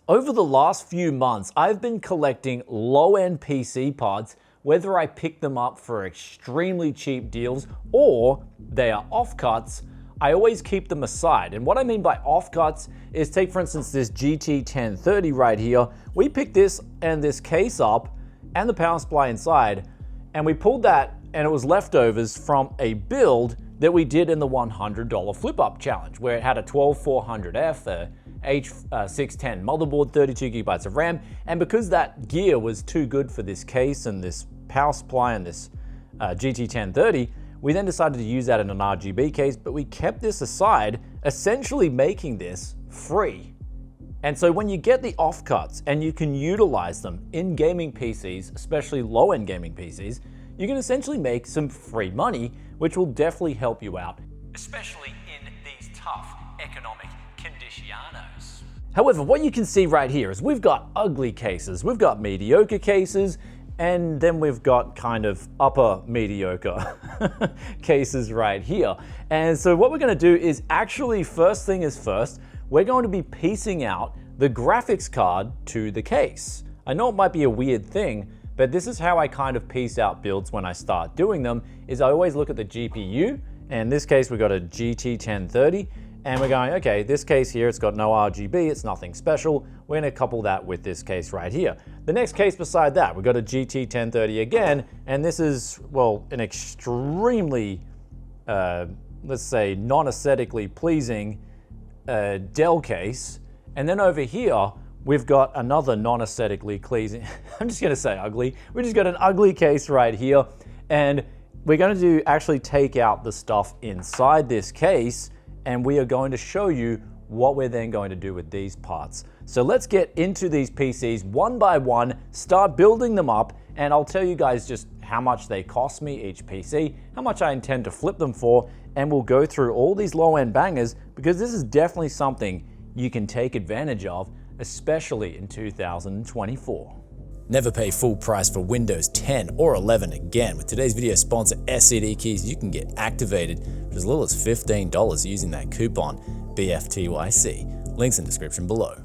Over the last few months, I've been collecting low-end PC parts, whether I pick them up for extremely cheap deals or they are offcuts. I always keep them aside. And what I mean by offcuts is, take for instance this GT 1030 right here. We picked this and this case up and the power supply inside, and we pulled that and it was leftovers from a build that we did in the $100 flip up challenge, where it had a 12400F, a H610 motherboard, 32 gigabytes of RAM. And because that gear was too good for this case and this power supply and this GT 1030, we then decided to use that in an RGB case, but we kept this aside, essentially making this free. And so when you get the offcuts and you can utilize them in gaming PCs, especially low-end gaming PCs, you can essentially make some free money, which will definitely help you out, especially in these tough economic condicionos. However, what you can see right here is we've got ugly cases, we've got mediocre cases, and then we've got kind of upper mediocre cases right here. And so what we're going to do is actually, first thing is first, we're going to be piecing out the graphics card to the case. I know it might be a weird thing, but this is how I kind of piece out builds when I start doing them, is I always look at the GPU. And in this case, we've got a GT 1030. And we're going, okay, this case here, it's got no RGB, it's nothing special. We're gonna couple that with this case right here. The next case beside that, we've got a GT 1030 again, and this is, well, an extremely, let's say, non-aesthetically pleasing Dell case. And then over here, we've got another non-aesthetically pleasing, I'm just gonna say ugly. We just got an ugly case right here. And we're gonna actually take out the stuff inside this case, and we are going to show you what we're then going to do with these parts. So let's get into these PCs one by one, start building them up, and I'll tell you guys just how much they cost me each PC, how much I intend to flip them for, and we'll go through all these low-end bangers, because this is definitely something you can take advantage of, especially in 2024. Never pay full price for Windows 10 or 11 again. With today's video sponsor, SCD Keys, you can get activated for as little as $15 using that coupon BFTYC. Links in the description below.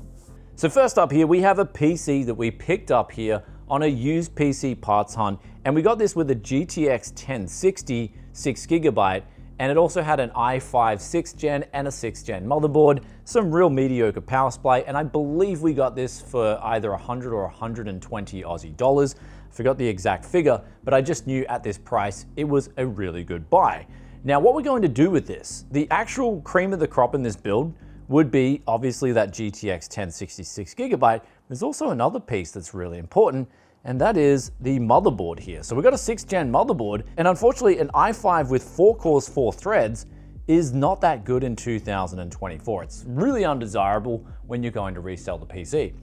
So first up here, we have a PC that we picked up here on a used PC parts hunt, and we got this with a GTX 1060 6GB, and it also had an i5 6th gen and a 6th gen motherboard, some real mediocre power supply, and I believe we got this for either 100 or 120 Aussie dollars. I forgot the exact figure, but I just knew at this price it was a really good buy. Now what we're going to do with this, the actual cream of the crop in this build would be obviously that GTX 1060 6GB. There's also another piece that's really important, and that is the motherboard here. So we've got a 6th gen motherboard, and unfortunately an i5 with 4 cores, 4 threads is not that good in 2024. It's really undesirable when you're going to resell the PC.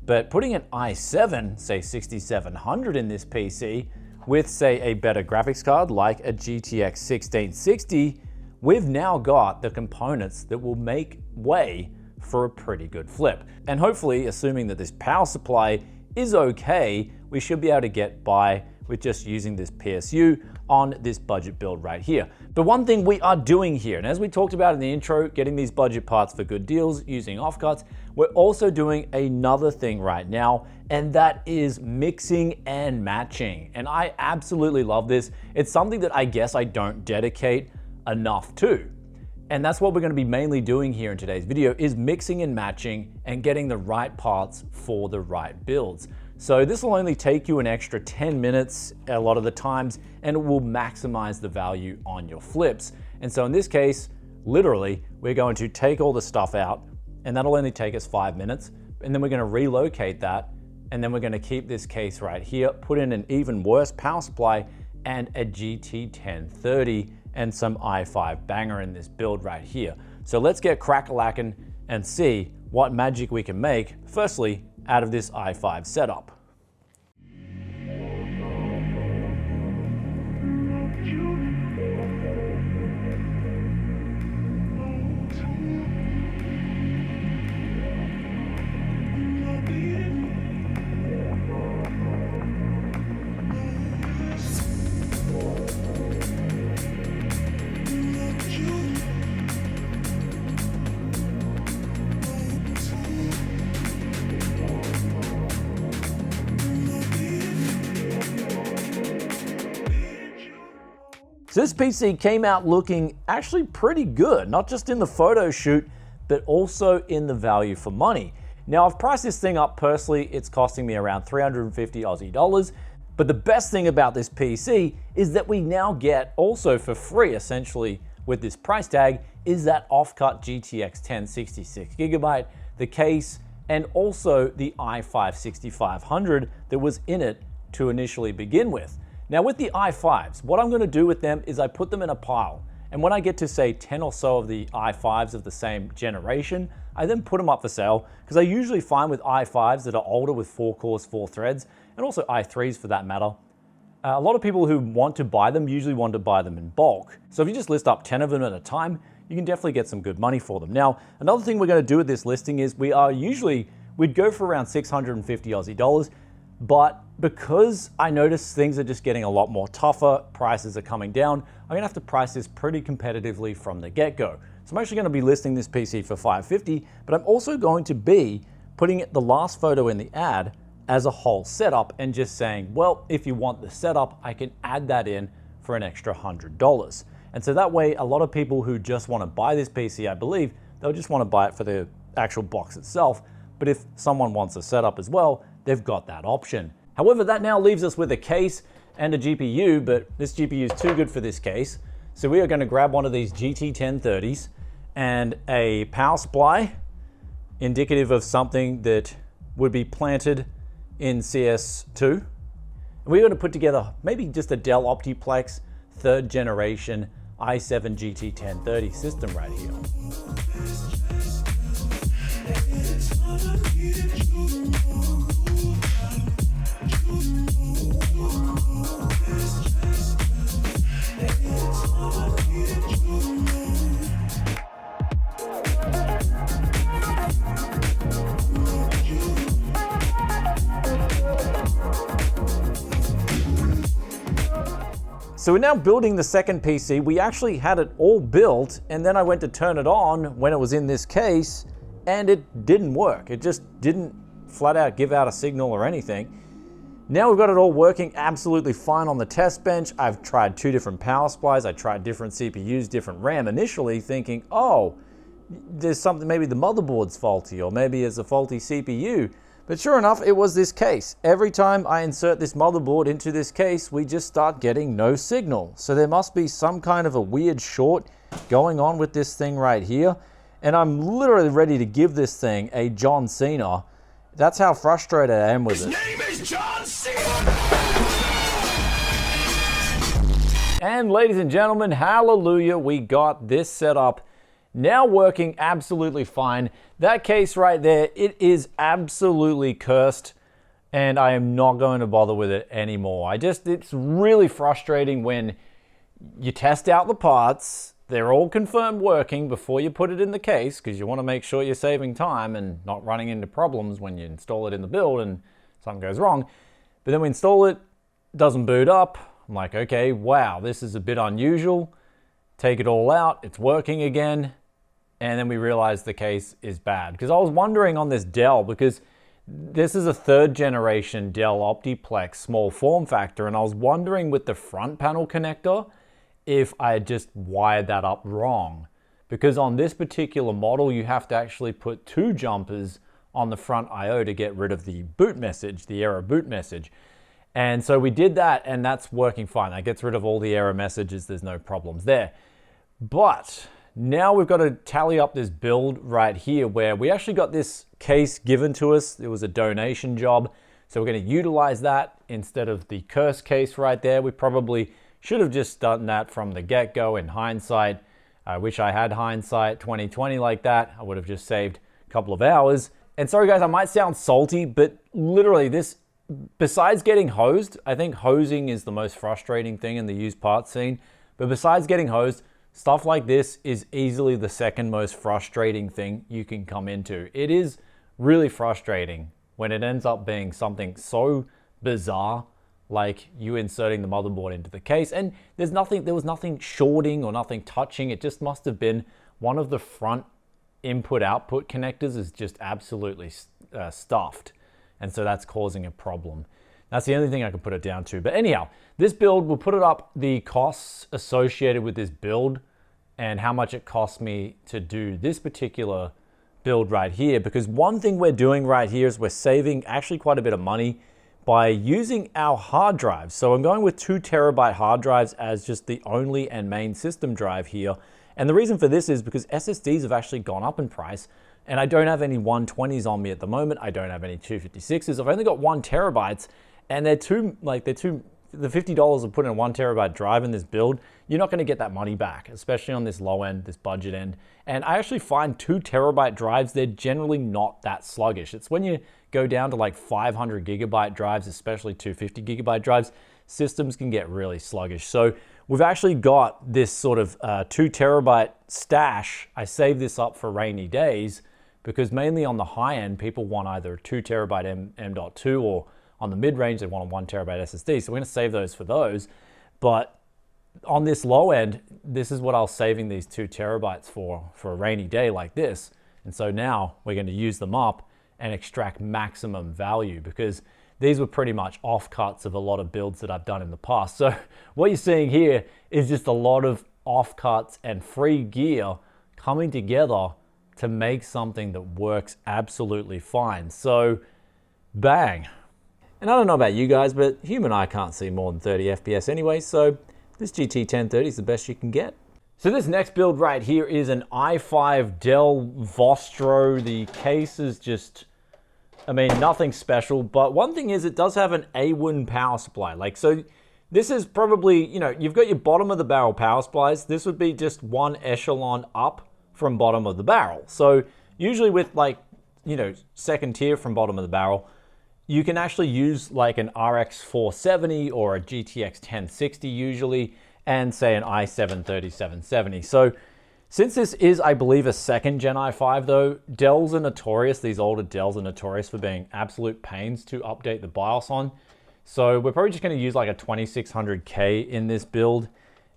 But putting an i7, say 6700 in this PC, with say a better graphics card like a GTX 1660, we've now got the components that will make way for a pretty good flip. And hopefully, assuming that this power supply is okay, we should be able to get by with just using this PSU on this budget build right here. But one thing we are doing here, and as we talked about in the intro, getting these budget parts for good deals using offcuts, we're also doing another thing right now, and that is mixing and matching. And I absolutely love this. It's something that I guess I don't dedicate enough to. And that's what we're going to be mainly doing here in today's video, is mixing and matching and getting the right parts for the right builds. So this will only take you an extra 10 minutes a lot of the times, and it will maximize the value on your flips. And so in this case, literally, we're going to take all the stuff out, and that'll only take us 5 minutes. And then we're going to relocate that, and then we're going to keep this case right here, put in an even worse power supply and a GT 1030 and some i5 banger in this build right here. So let's get crack-a-lackin' and see what magic we can make, firstly, out of this i5 setup. So this PC came out looking actually pretty good, not just in the photo shoot, but also in the value for money. Now I've priced this thing up personally, it's costing me around 350 Aussie dollars, but the best thing about this PC is that we now get also for free, essentially with this price tag, is that offcut GTX 1066 gigabyte, the case, and also the i5 6500 that was in it to initially begin with. Now with the i5s, what I'm gonna do with them is I put them in a pile. And when I get to say 10 or so of the i5s of the same generation, I then put them up for sale because I usually find with i5s that are older with 4 cores, 4 threads, and also i3s for that matter, a lot of people who want to buy them usually want to buy them in bulk. So if you just list up 10 of them at a time, you can definitely get some good money for them. Now, another thing we're going to do with this listing is we'd go for around 650 Aussie dollars, but because I notice things are just getting a lot more tougher, prices are coming down, I'm going to have to price this pretty competitively from the get-go. So I'm actually going to be listing this PC for 550, but I'm also going to be putting the last photo in the ad as a whole setup and just saying, well, if you want the setup, I can add that in for an extra $100. And so that way, a lot of people who just want to buy this PC, I believe, they'll just want to buy it for the actual box itself. But if someone wants a setup as well, they've got that option. However, that now leaves us with a case and a GPU, but this GPU is too good for this case. So we are going to grab one of these GT 1030s and a power supply, indicative of something that would be planted in CS2. And we're going to put together maybe just a Dell Optiplex 3rd generation i7 GT 1030 system right here. So we're now building the second PC. We actually had it all built, and then I went to turn it on when it was in this case, and it didn't work. It just didn't flat out give out a signal or anything. Now we've got it all working absolutely fine on the test bench. I've tried 2 different power supplies. I tried different CPUs, different RAM, initially thinking, oh, there's something, maybe the motherboard's faulty, or maybe it's a faulty CPU. But sure enough, it was this case. Every time I insert this motherboard into this case, we just start getting no signal. So there must be some kind of a weird short going on with this thing right here. And I'm literally ready to give this thing a John Cena. That's how frustrated I am with it. His name is John Cena! And ladies and gentlemen, hallelujah, we got this set up. Now working absolutely fine. That case right there, it is absolutely cursed, and I am not going to bother with it anymore. It's really frustrating when you test out the parts, they're all confirmed working before you put it in the case, because you want to make sure you're saving time and not running into problems when you install it in the build and something goes wrong. But then we install it, doesn't boot up. I'm like, okay, wow, this is a bit unusual. Take it all out, it's working again. And then we realized the case is bad. Because I was wondering on this Dell, because this is a 3rd generation Dell Optiplex small form factor, and I was wondering with the front panel connector if I had just wired that up wrong. Because on this particular model, you have to actually put 2 jumpers on the front I/O to get rid of the boot message, the error boot message. And so we did that, and that's working fine. That gets rid of all the error messages. There's no problems there. But now we've got to tally up this build right here where we actually got this case given to us. It was a donation job. So we're going to utilize that instead of the curse case right there. We probably should have just done that from the get-go in hindsight. I wish I had hindsight 2020 like that. I would have just saved a couple of hours. And sorry guys, I might sound salty, but literally this, besides getting hosed, I think hosing is the most frustrating thing in the used parts scene. But besides getting hosed, stuff like this is easily the second most frustrating thing you can come into. It is really frustrating when it ends up being something so bizarre, like you inserting the motherboard into the case, and there was nothing shorting or nothing touching. It just must have been one of the front input-output connectors is just absolutely stuffed, and so that's causing a problem. That's the only thing I can put it down to. But anyhow, this build, we'll put it up the costs associated with this build and how much it cost me to do this particular build right here. Because one thing we're doing right here is we're saving actually quite a bit of money by using our hard drives. So I'm going with 2 terabyte hard drives as just the only and main system drive here. And the reason for this is because SSDs have actually gone up in price, and I don't have any 120s on me at the moment. I don't have any 256s. I've only got 1 terabytes, and the $50 of putting a 1 terabyte drive in this build, you're not gonna get that money back, especially on this low end, this budget end. And I actually find 2 terabyte drives, they're generally not that sluggish. It's when you go down to like 500 gigabyte drives, especially 250 gigabyte drives, systems can get really sluggish. So we've actually got this sort of 2 terabyte stash. I saved this up for rainy days because mainly on the high end, people want either 2 terabyte M.2 or on the mid range, they want a 1 terabyte SSD. So we're gonna save those for those. But on this low end, this is what I was saving these 2 terabytes for a rainy day like this. And so now we're going to use them up and extract maximum value, because these were pretty much offcuts of a lot of builds that I've done in the past. So what you're seeing here is just a lot of offcuts and free gear coming together to make something that works absolutely fine. So bang. And I don't know about you guys, but human eye can't see more than 30 FPS anyway, so this GT 1030 is the best you can get. So this next build right here is an i5 Dell Vostro. The case is just, I mean, nothing special, but one thing is it does have an A1 power supply. Like, so this is probably, you know, you've got your bottom of the barrel power supplies. This would be just one echelon up from bottom of the barrel. So usually with like, you know, second tier from bottom of the barrel, you can actually use like an RX 470 or a GTX 1060 usually, and say an i7 3770. So since this is, I believe, a second gen i5 though, Dells are notorious, these older Dells are notorious for being absolute pains to update the BIOS on. So we're probably just gonna use like a 2600K in this build,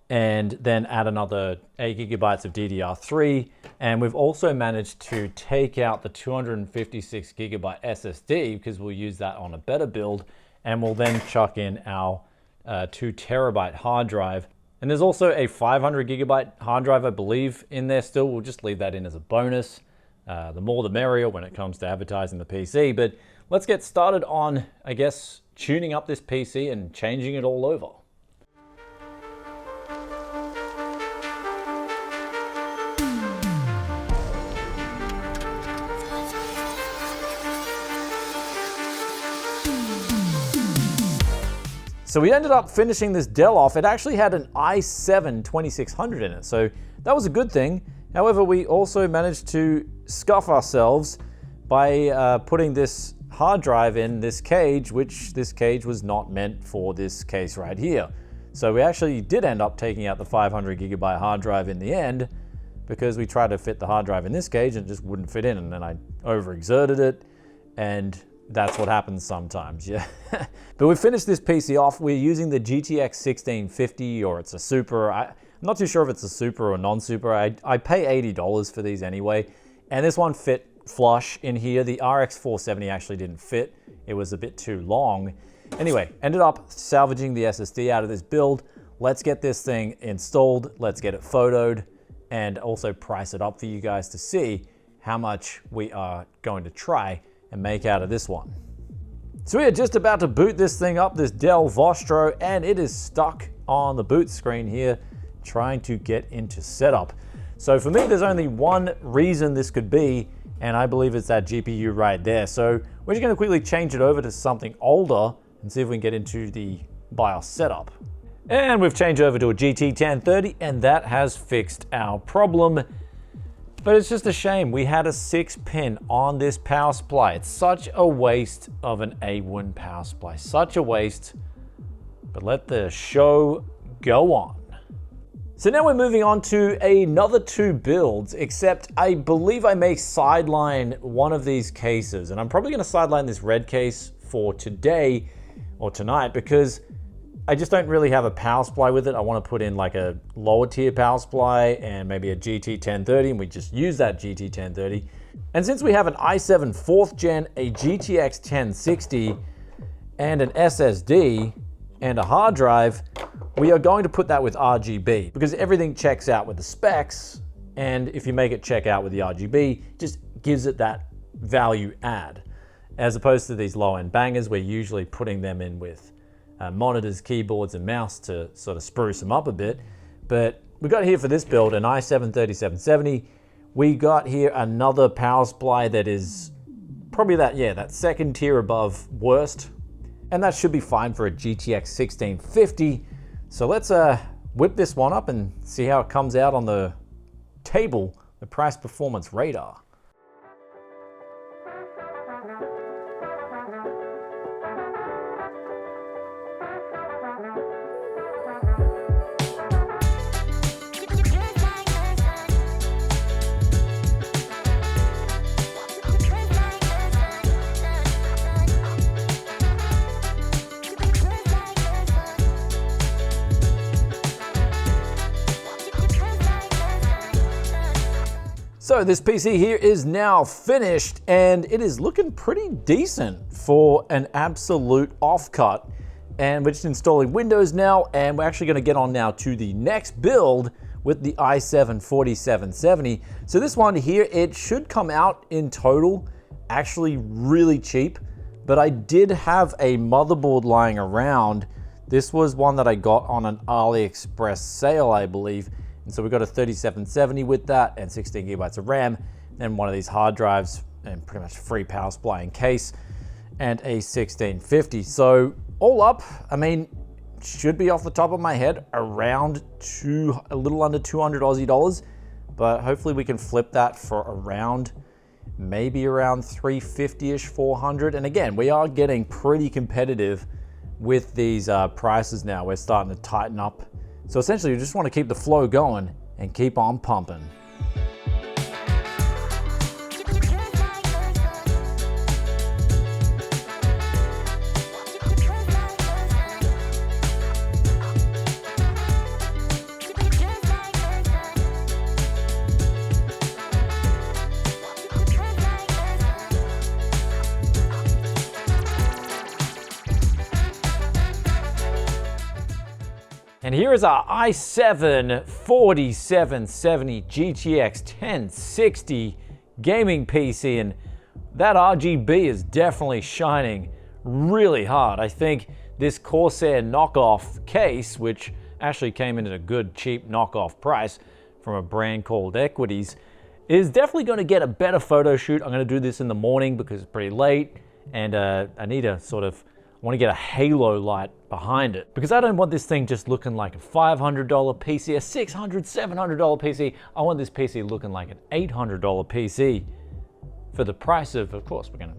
and then add another 8 gigabytes of DDR3. And we've also managed to take out the 256 gigabyte SSD, because we'll use that on a better build, and we'll then chuck in our 2 terabyte hard drive. And there's also a 500 gigabyte hard drive, I believe, in there still. We'll just leave that in as a bonus. The more the merrier when it comes to advertising the PC. But let's get started on, I guess, tuning up this PC and changing it all over. So we ended up finishing this Dell off. It actually had an i7 2600 in it, so that was a good thing. However, we also managed to scuff ourselves by putting this hard drive in this cage, which this cage was not meant for this case right here. So we actually did end up taking out the 500 gigabyte hard drive in the end, because we tried to fit the hard drive in this cage and it just wouldn't fit in, and then I overexerted it, and that's what happens sometimes, yeah. But we finished this PC off. We're using the GTX 1650, or it's a Super. I'm not too sure if it's a Super or non-Super. I pay $80 for these anyway, and this one fit flush in here. The RX 470 actually didn't fit. It was a bit too long. Anyway, ended up salvaging the SSD out of this build. Let's get this thing installed. Let's get it photoed, and also price it up for you guys to see how much we are going to try and make out of this one. So we are just about to boot this thing up, this Dell Vostro, and it is stuck on the boot screen here, trying to get into setup. So for me, there's only one reason this could be, and I believe it's that GPU right there. So we're just gonna quickly change it over to something older and see if we can get into the BIOS setup. And we've changed over to a GT 1030, and that has fixed our problem. But it's just a shame. We had a 6-pin on this power supply. It's such a waste of an A1 power supply. Such a waste. But let the show go on. So now we're moving on to another 2 builds, except I believe I may sideline one of these cases. And I'm probably going to sideline this red case for today or tonight, because I just don't really have a power supply with it. I want to put in like a lower tier power supply and maybe a GT 1030, and we just use that GT 1030. And since we have an i7 4th gen, a GTX 1060, and an SSD and a hard drive, we are going to put that with RGB because everything checks out with the specs, and if you make it check out with the RGB, it just gives it that value add. As opposed to these low-end bangers, we're usually putting them in with monitors, keyboards, and mouse to sort of spruce them up a bit. But we got here for this build an i7-3770. We got here another power supply that is probably that second tier above worst. And that should be fine for a GTX 1650. So let's whip this one up and see how it comes out on the table, the price performance radar. So this PC here is now finished, and it is looking pretty decent for an absolute offcut. And we're just installing Windows now, and we're actually gonna get on now to the next build with the i7-4770. So this one here, it should come out in total actually really cheap, but I did have a motherboard lying around. This was one that I got on an AliExpress sale, I believe. And so we got a 3770 with that and 16 gigabytes of RAM, and one of these hard drives and pretty much free power supply and case, and a 1650. So all up, I mean, should be off the top of my head around a little under 200 Aussie dollars, but hopefully we can flip that for around, maybe around 350-ish, 400. And again, we are getting pretty competitive with these prices now. We're starting to tighten up. So essentially, you just want to keep the flow going and keep on pumping. And here is our i7-4770 GTX 1060 gaming PC, and that RGB is definitely shining really hard. I think this Corsair knockoff case, which actually came in at a good cheap knockoff price from a brand called Equities, is definitely going to get a better photo shoot. I'm going to do this in the morning because it's pretty late, and I need a I want to get a halo light behind it because I don't want this thing just looking like a $500 PC, a $600, $700 PC. I want this PC looking like an $800 PC for the price of course, we're going to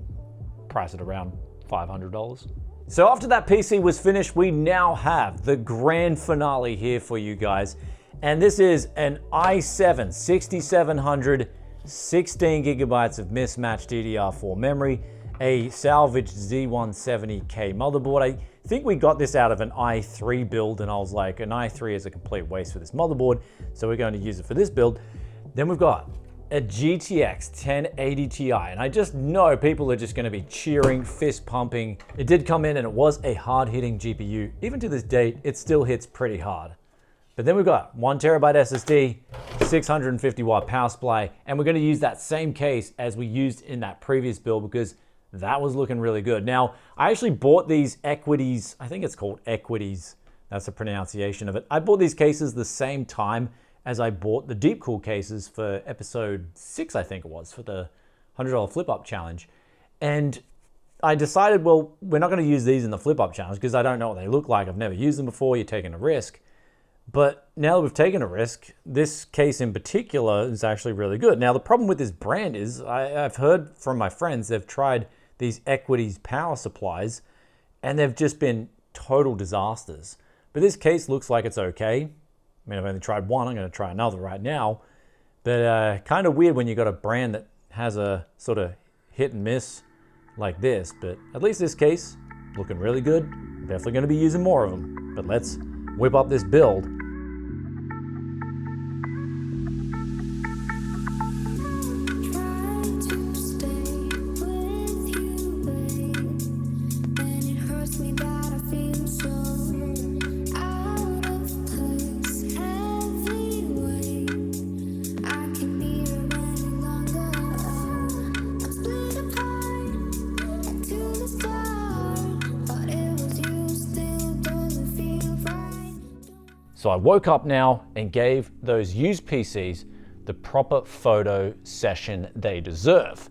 price it around $500. So after that PC was finished, we now have the grand finale here for you guys. And this is an i7-6700, 16 gigabytes of mismatched DDR4 memory, a salvaged Z170K motherboard. I think we got this out of an i3 build, and I was like, an i3 is a complete waste for this motherboard, so we're going to use it for this build. Then we've got a GTX 1080 Ti, and I just know people are just going to be cheering, fist pumping. It did come in and it was a hard-hitting GPU. Even to this date, it still hits pretty hard. But then we've got 1 terabyte SSD, 650 watt power supply, and we're going to use that same case as we used in that previous build because that was looking really good. Now, I actually bought these Equities, I think it's called Equities, that's the pronunciation of it. I bought these cases the same time as I bought the Deep Cool cases for episode 6, I think it was, for the $100 flip up challenge. And I decided, well, we're not going to use these in the flip up challenge because I don't know what they look like. I've never used them before, you're taking a risk. But now that we've taken a risk, this case in particular is actually really good. Now, the problem with this brand is I've heard from my friends, they've tried these Equities power supplies, and they've just been total disasters. But this case looks like it's okay. I mean, I've only tried one, I'm gonna try another right now. But kind of weird when you got a brand that has a sort of hit and miss like this. But at least this case, looking really good. Definitely gonna be using more of them. But let's whip up this build. So I woke up now and gave those used PCs the proper photo session they deserve.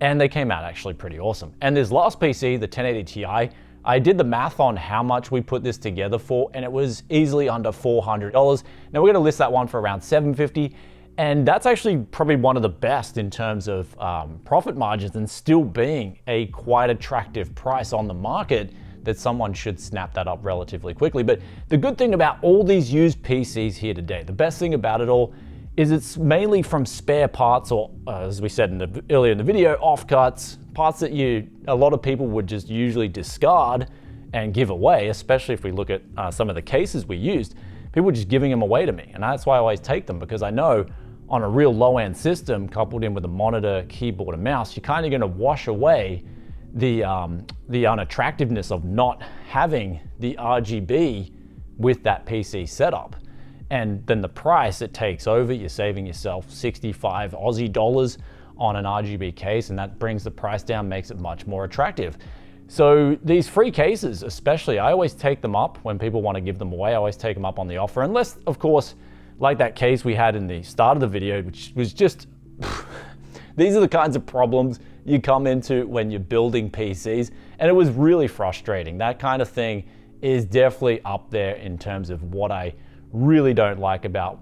And they came out actually pretty awesome. And this last PC, the 1080 Ti, I did the math on how much we put this together for, and it was easily under $400. Now we're gonna list that one for around $750, and that's actually probably one of the best in terms of profit margins, and still being a quite attractive price on the market that someone should snap that up relatively quickly. But the good thing about all these used PCs here today, the best thing about it all, is it's mainly from spare parts, or as we said earlier in the video, offcuts, parts that a lot of people would just usually discard and give away, especially if we look at some of the cases we used. People were just giving them away to me, and that's why I always take them, because I know on a real low-end system, coupled in with a monitor, keyboard, and mouse, you're kind of going to wash away the unattractiveness of not having the RGB with that PC setup. And then the price it takes over, you're saving yourself 65 Aussie dollars on an RGB case, and that brings the price down, makes it much more attractive. So these free cases, especially, I always take them up when people want to give them away. I always take them up on the offer, unless, of course, like that case we had in the start of the video, which was just, these are the kinds of problems you come into when you're building PCs, and it was really frustrating. That kind of thing is definitely up there in terms of what I really don't like about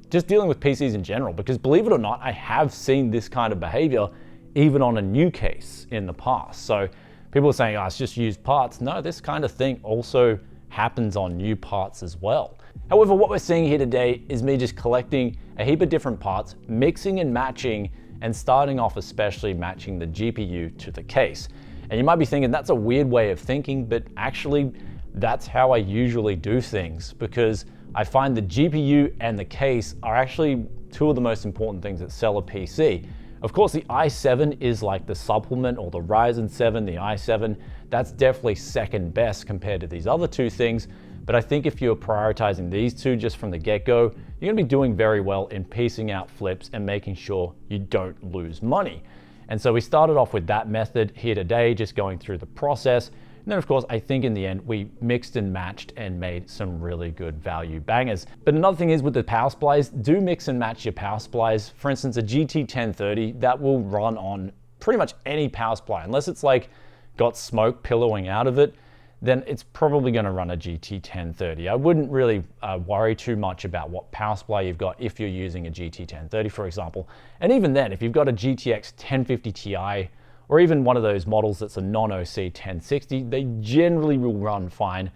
just dealing with PCs in general, because believe it or not, I have seen this kind of behavior even on a new case in the past. So people are saying, oh, it's just used parts. No, this kind of thing also happens on new parts as well. However, what we're seeing here today is me just collecting a heap of different parts, mixing and matching, and starting off especially matching the GPU to the case. And you might be thinking that's a weird way of thinking, but actually that's how I usually do things, because I find the GPU and the case are actually two of the most important things that sell a PC. Of course, the i7 is like the supplement, or the Ryzen 7, the i7, that's definitely second best compared to these other two things. But I think if you're prioritizing these two just from the get-go, you're gonna be doing very well in piecing out flips and making sure you don't lose money. And so we started off with that method here today, just going through the process. And then of course, I think in the end, we mixed and matched and made some really good value bangers. But another thing is with the power supplies, do mix and match your power supplies. For instance, a GT 1030, that will run on pretty much any power supply, unless it's like got smoke pillowing out of it, then it's probably gonna run a GT 1030. I wouldn't really worry too much about what power supply you've got if you're using a GT 1030, for example. And even then, if you've got a GTX 1050 Ti, or even one of those models that's a non-OC 1060, they generally will run fine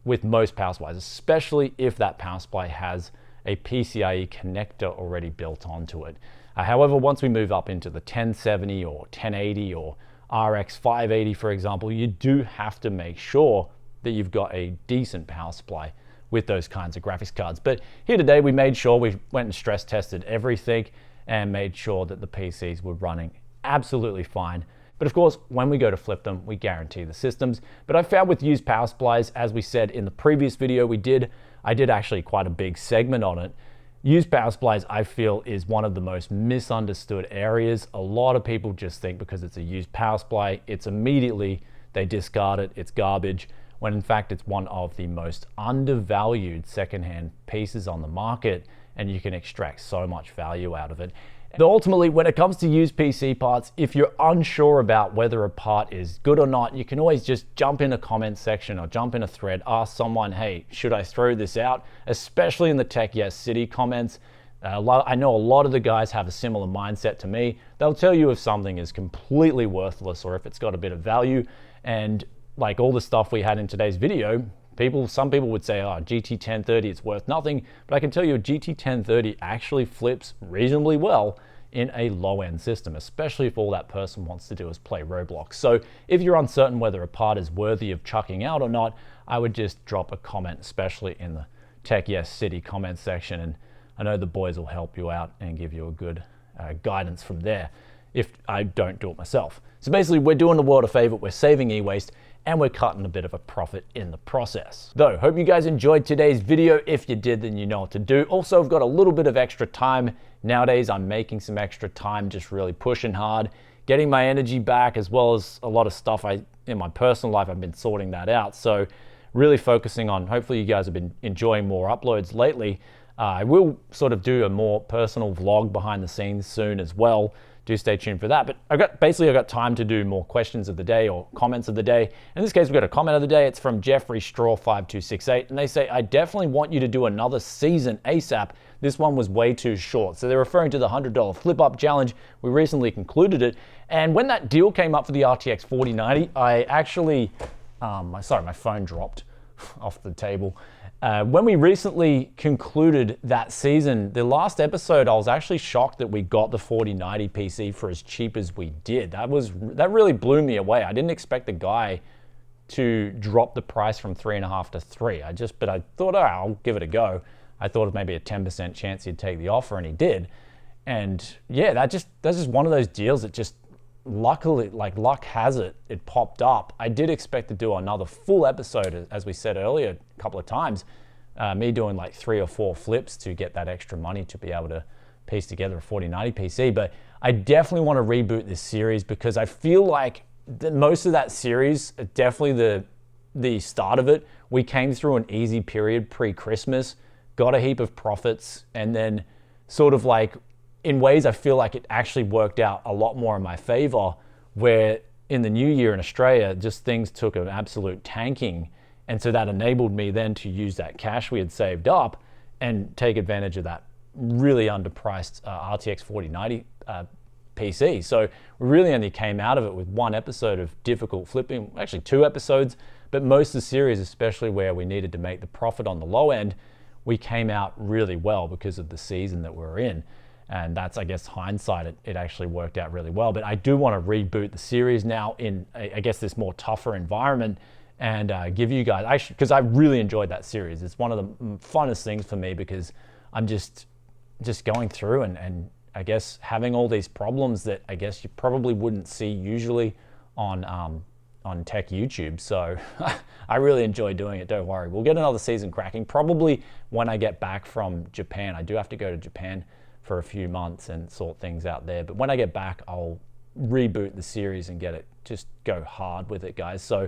with most power supplies, especially if that power supply has a PCIe connector already built onto it. However, once we move up into the 1070 or 1080 or RX 580, for example, you do have to make sure that you've got a decent power supply with those kinds of graphics cards. But here today, we made sure we went and stress tested everything and made sure that the PCs were running absolutely fine. But of course, when we go to flip them, we guarantee the systems. But I found with used power supplies, as we said in the previous video I did actually quite a big segment on it. Used power supplies, I feel, is one of the most misunderstood areas. A lot of people just think because it's a used power supply, it's immediately, they discard it, it's garbage, when in fact it's one of the most undervalued secondhand pieces on the market, and you can extract so much value out of it. But ultimately, when it comes to used PC parts, if you're unsure about whether a part is good or not, you can always just jump in a comment section or jump in a thread, ask someone, hey, should I throw this out? Especially in the Tech Yes City comments. I know a lot of the guys have a similar mindset to me. They'll tell you if something is completely worthless or if it's got a bit of value. And like all the stuff we had in today's video, some people would say, oh, GT 1030, it's worth nothing. But I can tell you a GT 1030 actually flips reasonably well in a low-end system, especially if all that person wants to do is play Roblox. So if you're uncertain whether a part is worthy of chucking out or not, I would just drop a comment, especially in the Tech Yes City comment section. And I know the boys will help you out and give you a good guidance from there if I don't do it myself. So basically, we're doing the world a favor, we're saving e-waste, and we're cutting a bit of a profit in the process. Though, hope you guys enjoyed today's video. If you did, then you know what to do. Also, I've got a little bit of extra time. Nowadays, I'm making some extra time, just really pushing hard, getting my energy back, as well as a lot of stuff in my personal life, I've been sorting that out. So really focusing on, hopefully you guys have been enjoying more uploads lately. I will sort of do a more personal vlog behind the scenes soon as well. Do stay tuned for that. But I got time to do more questions of the day or comments of the day. In this case, we've got a comment of the day. It's from Jeffrey Straw 5268, and they say, I definitely want you to do another season ASAP. This one was way too short. So they're referring to the $100 flip up challenge. We recently concluded it. And when that deal came up for the RTX 4090, I actually, sorry, my phone dropped off the table. When we recently concluded that season, the last episode, I was actually shocked that we got the 4090 PC for as cheap as we did. That really blew me away. I didn't expect the guy to drop the price from 3.5 to 3. But I thought, oh, I'll give it a go. I thought it maybe a 10% chance he'd take the offer, and he did. And yeah, that's just one of those deals that just luckily, like luck has it, it popped up. I did expect to do another full episode, as we said earlier a couple of times, me doing like 3 or 4 flips to get that extra money to be able to piece together a 4090 PC. But I definitely want to reboot this series because I feel like most of that series, definitely the start of it, we came through an easy period pre-Christmas, got a heap of profits, and then sort of like, in ways I feel like it actually worked out a lot more in my favor, where in the new year in Australia, just things took an absolute tanking. And so that enabled me then to use that cash we had saved up and take advantage of that really underpriced RTX 4090 PC. So we really only came out of it with 1 episode of difficult flipping, actually 2 episodes, but most of the series, especially where we needed to make the profit on the low end, we came out really well because of the season that we're in. And that's, I guess, hindsight, it actually worked out really well. But I do want to reboot the series now in, I guess, this more tougher environment and give you guys, because I really enjoyed that series. It's one of the funnest things for me because I'm just going through and I guess having all these problems that I guess you probably wouldn't see usually on tech YouTube. So I really enjoy doing it, don't worry. We'll get another season cracking, probably when I get back from Japan. I do have to go to Japan for a few months and sort things out there. But when I get back, I'll reboot the series and get it, just go hard with it, guys. So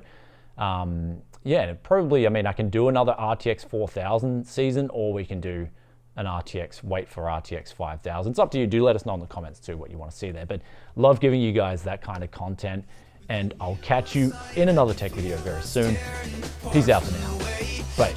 yeah, probably, I mean, I can do another RTX 4000 season, or we can do an wait for RTX 5000. It's up to you. Do let us know in the comments too what you want to see there. But love giving you guys that kind of content, and I'll catch you in another tech video very soon. Peace out for now. Bye.